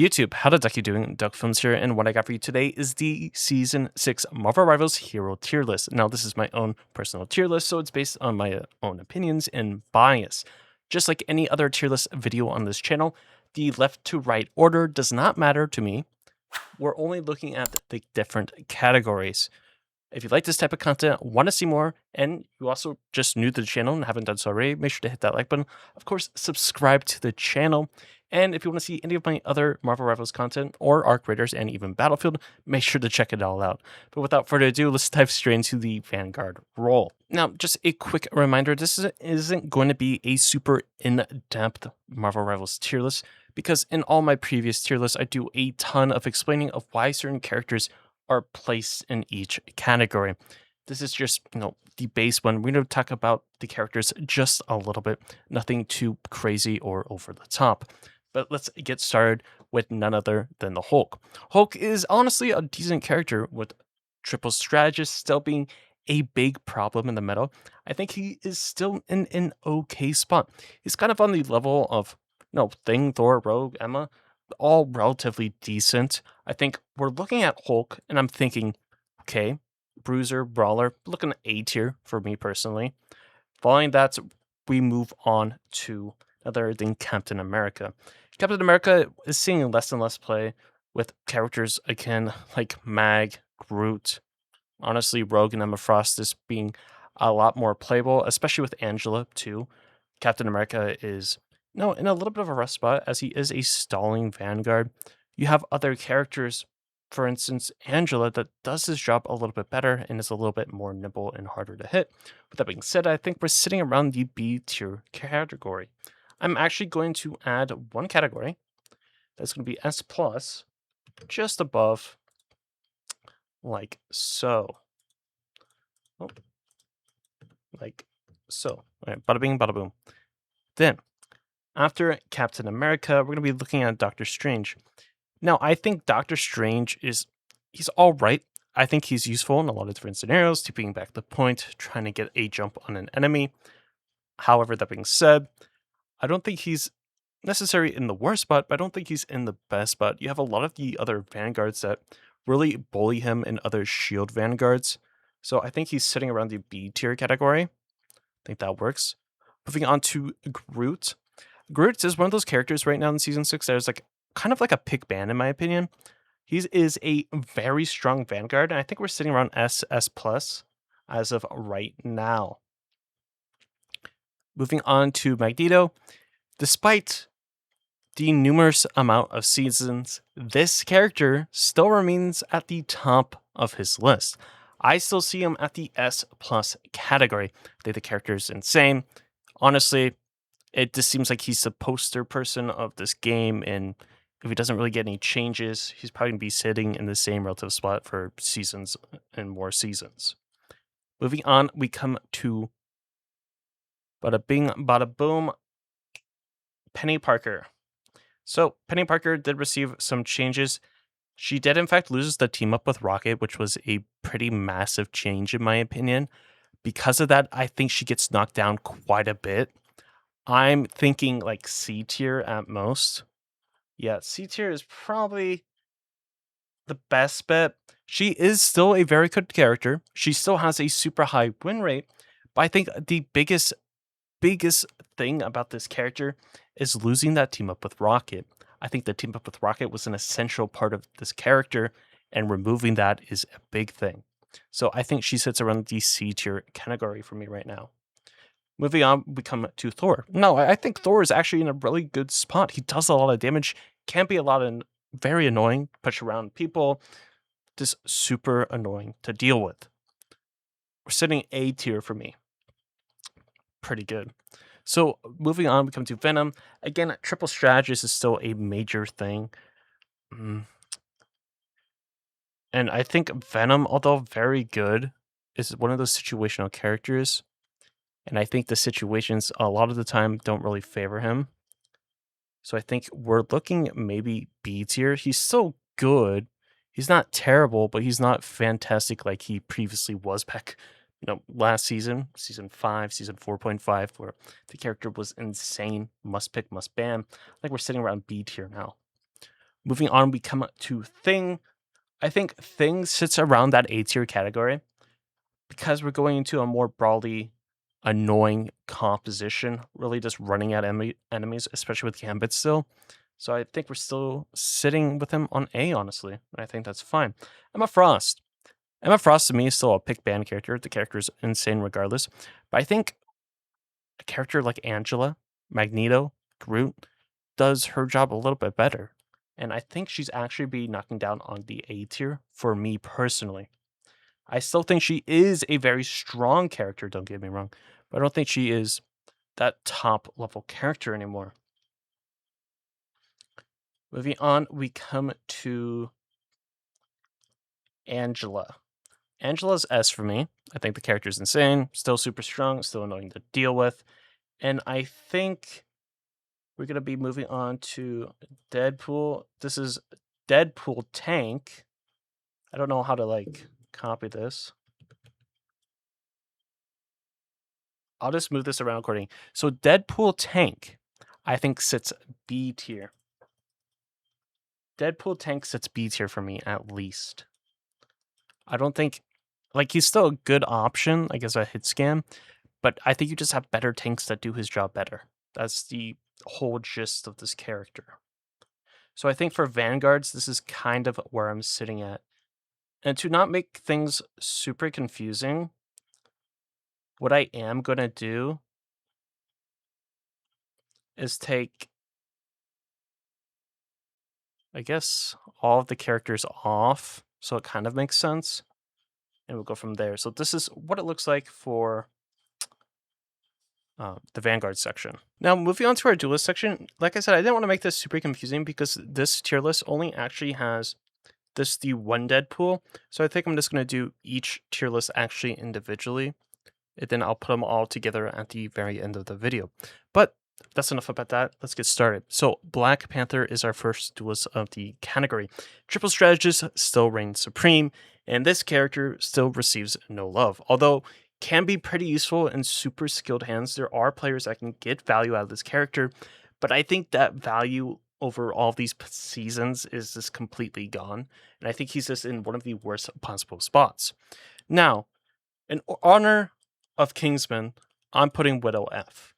YouTube, how the duck you doing? Duck Films here, and what I got for you today is the Season 6 Marvel Rivals Hero Tier List. Now, this is my own personal tier list, so it's based on my own opinions and bias. Just like any other tier list video on this channel, the left to right order does not matter to me. We're only looking at the different categories. If you like this type of content, want to see more, and you also just new to the channel and haven't done so already, make sure to hit that like button. Of course, subscribe to the channel. And if you want to see any of my other Marvel Rivals content or Arc Raiders and even Battlefield, make sure to check it all out. But without further ado, let's dive straight into the Vanguard role. Now, just a quick reminder, this isn't going to be a super in-depth Marvel Rivals tier list, because in all my previous tier lists, I do a ton of explaining of why certain characters are placed in each category. This is just, the base one. We're going to talk about the characters just a little bit, nothing too crazy or over the top. But let's get started with none other than the Hulk. Hulk is honestly a decent character, with triple strategist still being a big problem in the meta. I think he is still in an okay spot. He's kind of on the level of, Thing, Thor, Rogue, Emma, all relatively decent. I think we're looking at Hulk, and I'm thinking, okay, Bruiser, Brawler, looking at A tier for me personally. Following that, we move on to other than Captain America. Captain America is seeing less and less play with characters again like Mag, Groot, honestly, Rogue and Emma Frost is being a lot more playable, especially with Angela too. Captain America is in a little bit of a rough spot as he is a stalling Vanguard. You have other characters, for instance, Angela, that does his job a little bit better and is a little bit more nimble and harder to hit. With that being said, I think we're sitting around the B tier category. I'm actually going to add one category that's going to be S plus, just above, like so. Oh, like so. All right, bada bing, bada boom. Then, after Captain America, we're going to be looking at Doctor Strange. Now, I think Doctor Strange he's all right. I think he's useful in a lot of different scenarios, to bring back the point, trying to get a jump on an enemy. However, that being said, I don't think he's necessarily in the worst spot, but I don't think he's in the best spot. You have a lot of the other Vanguards that really bully him and other shield Vanguards. So I think he's sitting around the B tier category. I think that works. Moving on to Groot. Groot is one of those characters right now in Season 6 that is kind of like a pick ban, in my opinion. He is a very strong Vanguard, and I think we're sitting around S plus as of right now. Moving on to Magneto. Despite the numerous amount of seasons, this character still remains at the top of his list. I still see him at the S plus category. I think the character is insane. Honestly, it just seems like he's the poster person of this game, and if he doesn't really get any changes, he's probably going to be sitting in the same relative spot for seasons and more seasons. Moving on, we come to bada bing, bada boom, Penny Parker. So Penny Parker did receive some changes. She did in fact lose the team up with Rocket, which was a pretty massive change in my opinion. Because of that, I think she gets knocked down quite a bit. I'm thinking like C tier at most. Yeah, C tier is probably the best bet. She is still a very good character. She still has a super high win rate, but I think the biggest thing about this character is losing that team up with Rocket. I think the team up with Rocket was an essential part of this character, and removing that is a big thing. So I think she sits around the C tier category for me right now. Moving on, we come to Thor. No, I think Thor is actually in a really good spot. He does a lot of damage, can be a lot of very annoying, push around people, just super annoying to deal with. We're sitting A tier for me. Pretty good. So moving on, we come to Venom. Again, triple strategist is still a major thing. And I think Venom, although very good, is one of those situational characters. And I think the situations a lot of the time don't really favor him. So I think we're looking maybe B tier. He's still good. He's not terrible, but he's not fantastic like he previously was back, last season, season 5, season 4.5, where the character was insane. Must pick, must ban. I think we're sitting around B tier now. Moving on, we come to Thing. I think Thing sits around that A tier category because we're going into a more broadly annoying composition, really just running at enemies, especially with Gambit still. So I think we're still sitting with him on A, honestly. And I think that's fine. Emma Frost. Emma Frost to me is still a pick band character. The character is insane regardless. But I think a character like Angela, Magneto, Groot does her job a little bit better. And I think she's actually be knocking down on the A tier for me personally. I still think she is a very strong character, don't get me wrong, but I don't think she is that top level character anymore. Moving on, we come to Angela. Angela's S for me. I think the character is insane, still super strong, still annoying to deal with. And I think we're going to be moving on to Deadpool. This is Deadpool Tank. I don't know how to like copy this. I'll just move this around according. So Deadpool Tank, I think sits B tier. Deadpool Tank sits B tier for me at least. I don't think, like, he's still a good option, I guess, a hit scan, but I think you just have better tanks that do his job better. That's the whole gist of this character. So I think for Vanguards, this is kind of where I'm sitting at. And to not make things super confusing, what I am going to do is take, I guess, all of the characters off, so it kind of makes sense. And we'll go from there. So this is what it looks like for the Vanguard section. Now, moving on to our Duelist section, like I said, I didn't want to make this super confusing because this tier list only actually has the one Deadpool. So I think I'm just going to do each tier list actually individually, and then I'll put them all together at the very end of the video. But that's enough about that. Let's get started. So Black Panther is our first duelist of the category. Triple Strategist still reigns supreme, and this character still receives no love. Although can be pretty useful in super skilled hands, there are players that can get value out of this character, but I think that value over all of these seasons is just completely gone, and I think he's just in one of the worst possible spots. Now, in honor of Kingsman, I'm putting Widow F.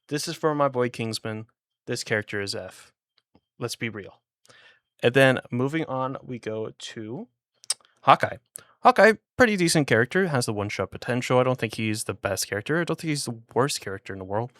This is for my boy Kingsman. This character is F. Let's be real. And then moving on, we go to Hawkeye. Hawkeye, pretty decent character, has the one-shot potential. I don't think he's the best character. I don't think he's the worst character in the world.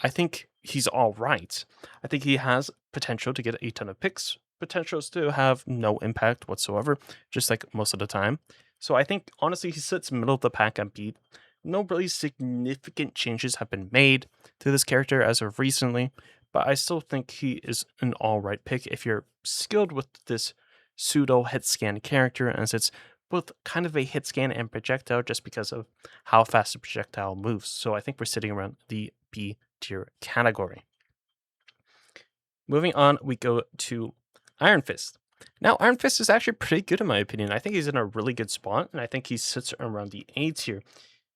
I think he's all right. I think he has potential to get a ton of picks, potentials to have no impact whatsoever, just like most of the time. So I think, honestly, he sits middle of the pack on beat. No really significant changes have been made to this character as of recently, but I still think he is an all right pick if you're skilled with this pseudo hit scan character, as it's both kind of a hit scan and projectile just because of how fast the projectile moves. So I think we're sitting around the B tier category. Moving on, we go to Iron Fist. Now, Iron Fist is actually pretty good in my opinion. I think he's in a really good spot, and I think he sits around the A tier.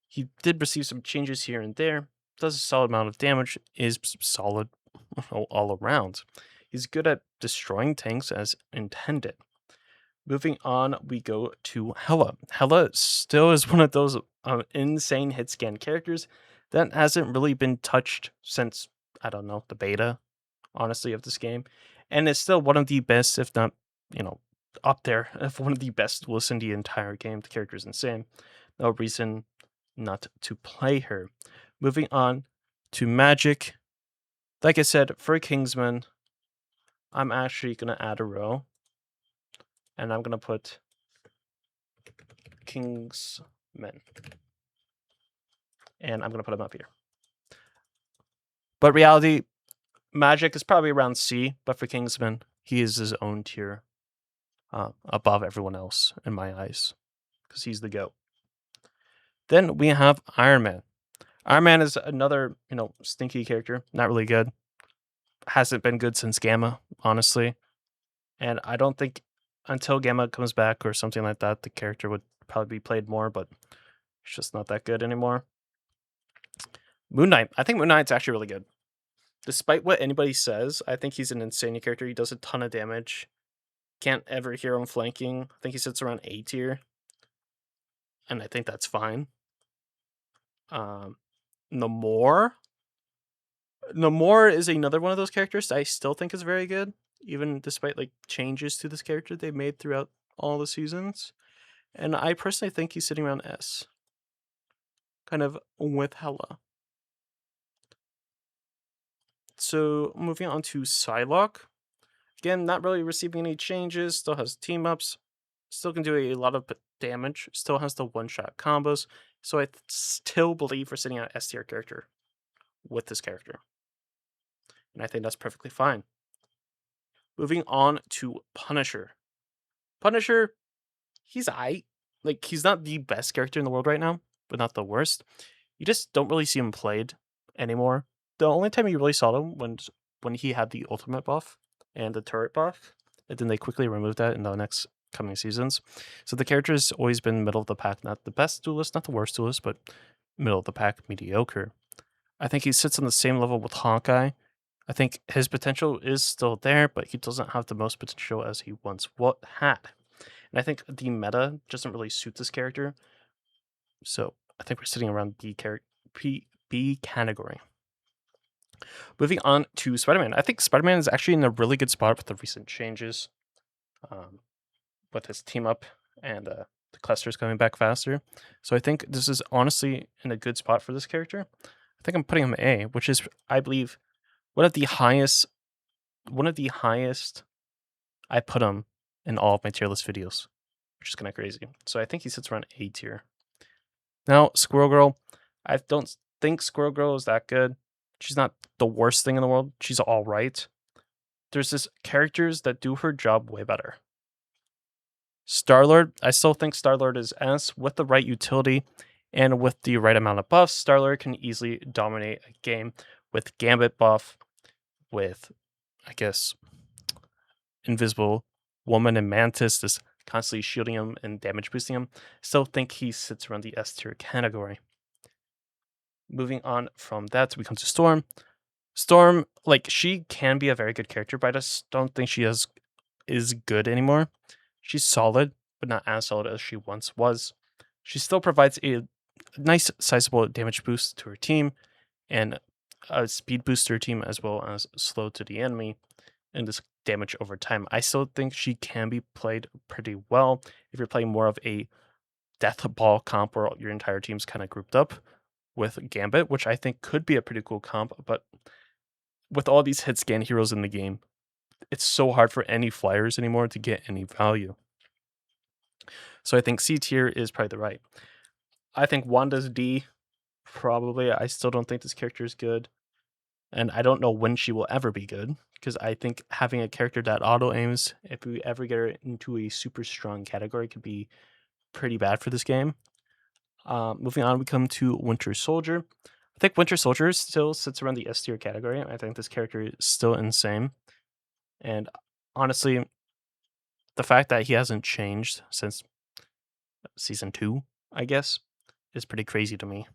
He did receive some changes here and there, does a solid amount of damage, is solid all around. He's good at destroying tanks as intended. Moving on, we go to Hela. Hela still is one of those insane hit scan characters that hasn't really been touched since, I don't know, the beta, honestly, of this game. And it's still one of the best, if not, up there, if one of the best duelists in the entire game. The character is insane. No reason not to play her. Moving on to Magic. Like I said, for Kingsman, I'm actually going to add a row. And I'm going to put Kingsman. And I'm going to put him up here. But reality, Magic is probably around C. But for Kingsman, he is his own tier above everyone else in my eyes. Because he's the GOAT. Then we have Iron Man. Iron Man is another, stinky character. Not really good. Hasn't been good since Gamma, honestly. And I don't think until Gamma comes back or something like that, the character would probably be played more, but it's just not that good anymore. Moon Knight. I think Moon Knight's actually really good. Despite what anybody says, I think he's an insane character. He does a ton of damage. Can't ever hear him flanking. I think he sits around A tier, and I think that's fine. Um, Namor. Namor is another one of those characters I still think is very good, even despite like changes to this character they've made throughout all the seasons. And I personally think he's sitting around S, kind of with Hela. So moving on to Psylocke. Again, not really receiving any changes, still has team ups, still can do a lot of damage, still has the one-shot combos. So I still believe we're sitting on S tier character with this character. And I think that's perfectly fine. Moving on to Punisher. Punisher, he's like he's not the best character in the world right now, but not the worst. You just don't really see him played anymore. The only time you really saw him when he had the ultimate buff and the turret buff, and then they quickly removed that in the next coming seasons. So the character has always been middle of the pack, not the best duelist, not the worst duelist, but middle of the pack, mediocre. I think he sits on the same level with Hawkeye. I think his potential is still there, but he doesn't have the most potential as he once had. And I think the meta doesn't really suit this character. So I think we're sitting around B category. Moving on to Spider-Man. I think Spider-Man is actually in a really good spot with the recent changes, with his team up and the clusters coming back faster. So I think this is honestly in a good spot for this character. I think I'm putting him A, which is, I believe, one of the highest I put him in all of my tier list videos, which is kind of crazy. So I think he sits around A tier. Now, Squirrel Girl, I don't think Squirrel Girl is that good. She's not the worst thing in the world. She's all right. There's just characters that do her job way better. Star-Lord, I still think Star-Lord is S with the right utility and with the right amount of buffs. Star-Lord can easily dominate a game with Gambit buff, with, I guess, Invisible Woman and Mantis just constantly shielding him and damage boosting him. Still think he sits around the S tier category. Moving on from that, we come to Storm. Storm, like, she can be a very good character, but I just don't think she is good anymore. She's solid, but not as solid as she once was. She still provides a nice, sizable damage boost to her team and a speed boost to her team, as well as slow to the enemy and this damage over time. I still think she can be played pretty well if you're playing more of a death ball comp where your entire team's kind of grouped up with Gambit, which I think could be a pretty cool comp, but with all these hit scan heroes in the game, it's so hard for any flyers anymore to get any value. So I think C tier is probably the right. I think Wanda's D, probably. I still don't think this character is good. And I don't know when she will ever be good, because I think having a character that auto aims, if we ever get her into a super strong category, could be pretty bad for this game. Moving on, we come to Winter Soldier. I think Winter Soldier still sits around the S tier category. I think this character is still insane. And honestly, the fact that he hasn't changed since season 2, I guess, is pretty crazy to me.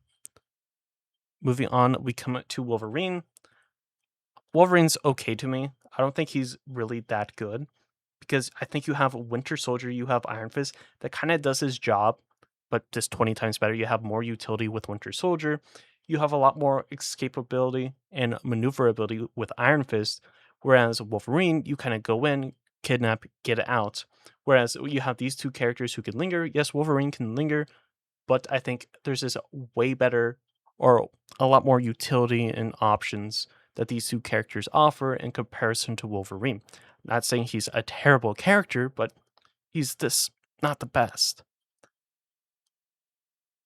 Moving on, we come to Wolverine. Wolverine's okay to me. I don't think he's really that good, because I think you have Winter Soldier, you have Iron Fist that kind of does his job, but just 20 times better. You have more utility with Winter Soldier. You have a lot more escapability and maneuverability with Iron Fist, whereas Wolverine, you kind of go in, kidnap, get out. Whereas you have these two characters who can linger. Yes, Wolverine can linger, but I think there's this way better or a lot more utility and options that these two characters offer in comparison to Wolverine. Not saying he's a terrible character, but he's this not the best.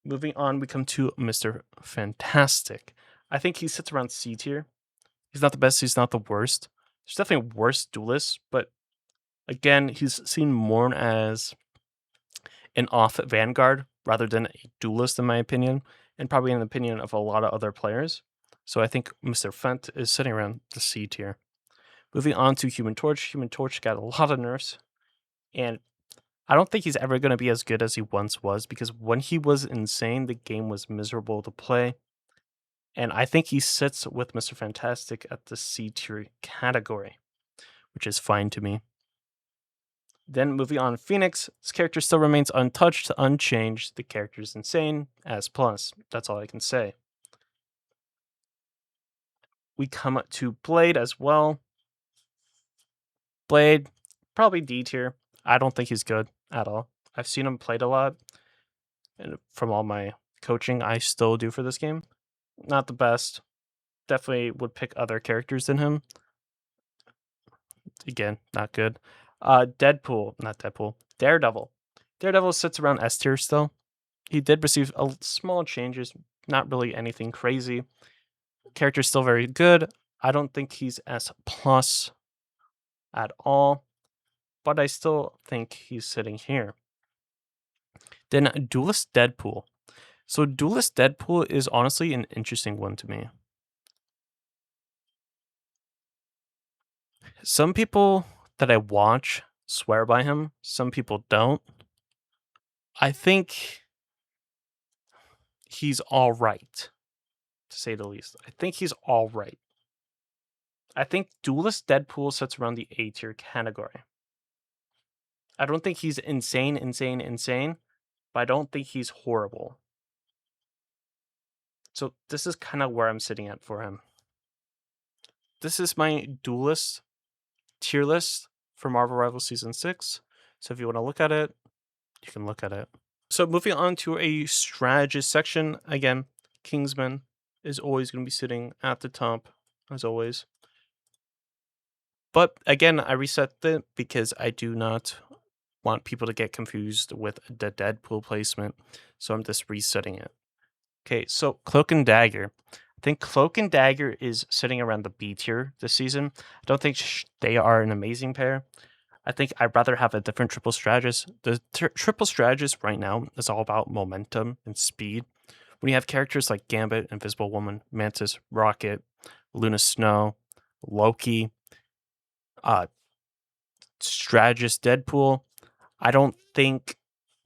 Moving on, we come to Mr. Fantastic. I think he sits around C tier. He's not the best, he's not the worst. There's definitely worse duelists, but again, he's seen more as an off Vanguard rather than a duelist, in my opinion, and probably in the opinion of a lot of other players. So I think Mr. Fent is sitting around the C tier. Moving on to Human Torch. Human Torch got a lot of nerfs, and I don't think he's ever going to be as good as he once was, because when he was insane, the game was miserable to play. And I think he sits with Mr. Fantastic at the C tier category, which is fine to me. Then moving on, Phoenix. This character still remains untouched, unchanged. The character is insane. S plus. That's all I can say. We come to Blade as well. Blade, probably D tier. I don't think he's good at all. I've seen him played a lot, and from all my coaching I still do for this game. Not the best. Definitely would pick other characters than him. Again, not good. Deadpool, not Deadpool. Daredevil. Daredevil sits around S tier still. He did receive small changes, not really anything crazy. Character's still very good. I don't think he's S plus at all, but I still think he's sitting here. Then Duelist Deadpool. So Duelist Deadpool is honestly an interesting one to me. Some people that I watch swear by him, some people don't. I think he's all right, to say the least. I think he's all right. I think Duelist Deadpool sits around the A tier category. I don't think he's insane, but I don't think he's horrible. So this is kind of where I'm sitting at for him. This is my Duelist tier list for Marvel Rivals Season 6. So if you want to look at it, you can look at it. So moving on to a strategist section, again, Kingsman is always going to be sitting at the top, as always. But again, I reset it because I do not want people to get confused with the Deadpool placement, so I'm just resetting it. Okay, so Cloak and Dagger. I think Cloak and Dagger is sitting around the B tier this season. I don't think they are an amazing pair. I think I'd rather have a different triple strategist. The triple strategist right now is all about momentum and speed. When you have characters like Gambit, Invisible Woman, Mantis, Rocket, Luna Snow, Loki, strategist Deadpool, I don't think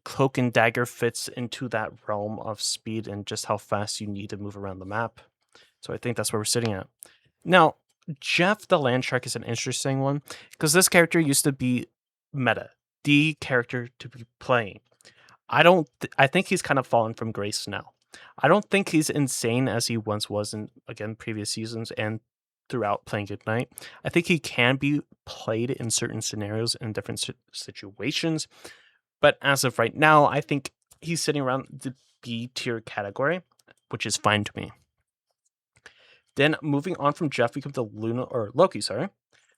Cloak and Dagger fits into that realm of speed and just how fast you need to move around the map. So I think that's where we're sitting at. Now, Jeff the Land Shark is an interesting one because this character used to be meta, the character to be playing. I think he's kind of fallen from grace now. I don't think he's insane as he once was in, again, previous seasons and throughout playing Goodnight. I think he can be played in certain scenarios in different situations. But as of right now, I think he's sitting around the B tier category, which is fine to me. Then moving on from Jeff, we come to Loki, sorry.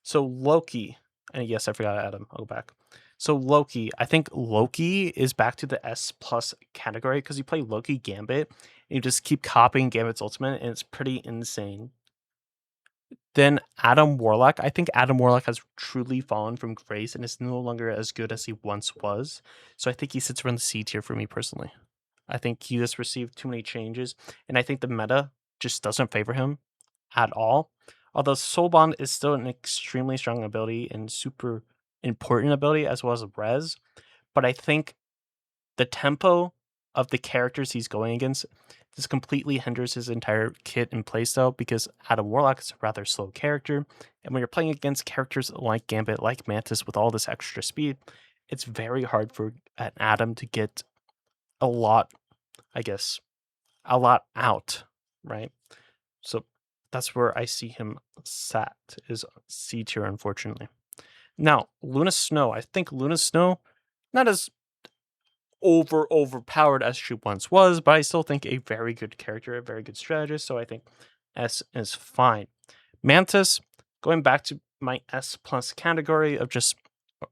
So Loki, and yes, I forgot to add him. I'll go back. So Loki, I think Loki is back to the S plus category because you play Loki Gambit and you just keep copying Gambit's ultimate, and it's pretty insane. Then Adam Warlock, I think Adam Warlock has truly fallen from grace and is no longer as good as he once was. So I think he sits around the C tier for me personally. I think he just received too many changes, and I think the meta just doesn't favor him at all. Although Soul Bond is still an extremely strong ability and super important ability as well as res, but I think the tempo of the characters he's going against this completely hinders his entire kit and playstyle because Adam Warlock is a rather slow character, and when you're playing against characters like Gambit, like Mantis with all this extra speed, it's very hard for an Adam to get a lot, I guess, a lot out, right? So that's where I see him sat, is C tier, unfortunately. Now, Luna Snow. I think Luna Snow, not as overpowered as she once was, but I still think a very good character, a very good strategist. So I think S is fine. Mantis, going back to my S plus category of just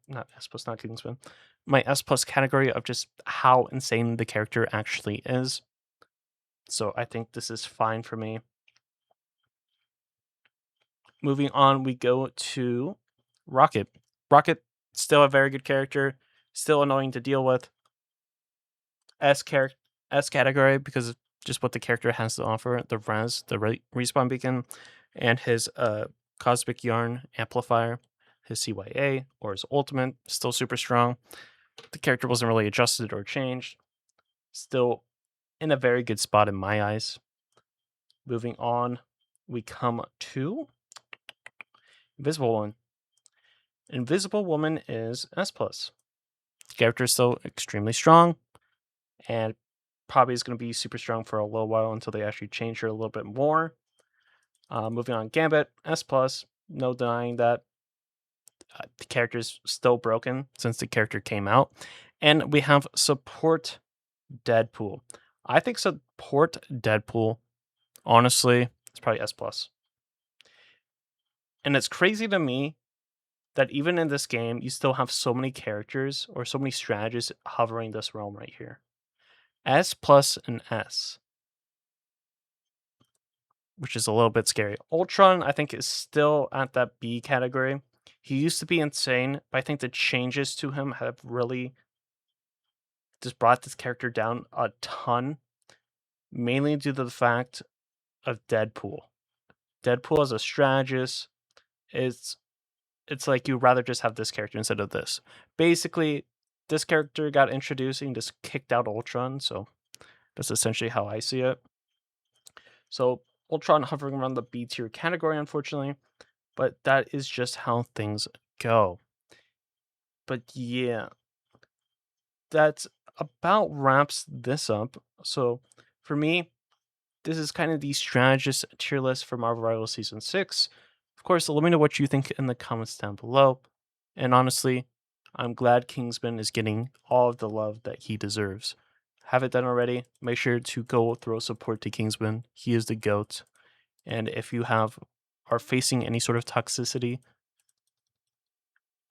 not S plus, not Kingsman, my S plus category of just how insane the character actually is. So I think this is fine for me. Moving on, we go to Rocket. Rocket, still a very good character, still annoying to deal with. S category because of just what the character has to offer, the res, the respawn beacon, and his cosmic yarn amplifier, his CYA or his ultimate, still super strong. The character wasn't really adjusted or changed. Still in a very good spot in my eyes. Moving on, we come to Invisible One. Invisible Woman is S+. The character is still extremely strong, and probably is going to be super strong for a little while until they actually change her a little bit more. Moving on, Gambit, S+. No denying that the character is still broken since the character came out. And we have Support Deadpool. I think Support Deadpool, honestly, it's probably S+. And it's crazy to me that even in this game, you still have so many characters or so many strategists hovering this realm right here. S+ and S, which is a little bit scary. Ultron, I think, is still at that B category. He used to be insane, but I think the changes to him have really just brought this character down a ton, mainly due to the fact of Deadpool. Deadpool as a strategist, it's like you'd rather just have this character instead of this. Basically, this character got introduced and just kicked out Ultron, so that's essentially how I see it. So Ultron hovering around the B tier category, unfortunately, but that is just how things go. But yeah, that about wraps this up. So for me, this is kind of the strategist tier list for Marvel Rivals Season 6. Of course, let me know what you think in the comments down below. And honestly, I'm glad Kingsman is getting all of the love that he deserves. Haven't done already, make sure to go throw support to Kingsman. He is the GOAT. And if you are facing any sort of toxicity,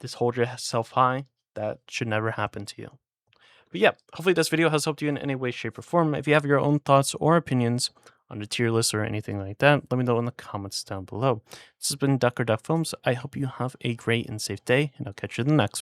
just hold yourself high. That should never happen to you. But yeah, hopefully this video has helped you in any way, shape, or form. If you have your own thoughts or opinions on the tier list or anything like that, let me know in the comments down below. This has been Duck or Duck Films. I hope you have a great and safe day, and I'll catch you in the next one.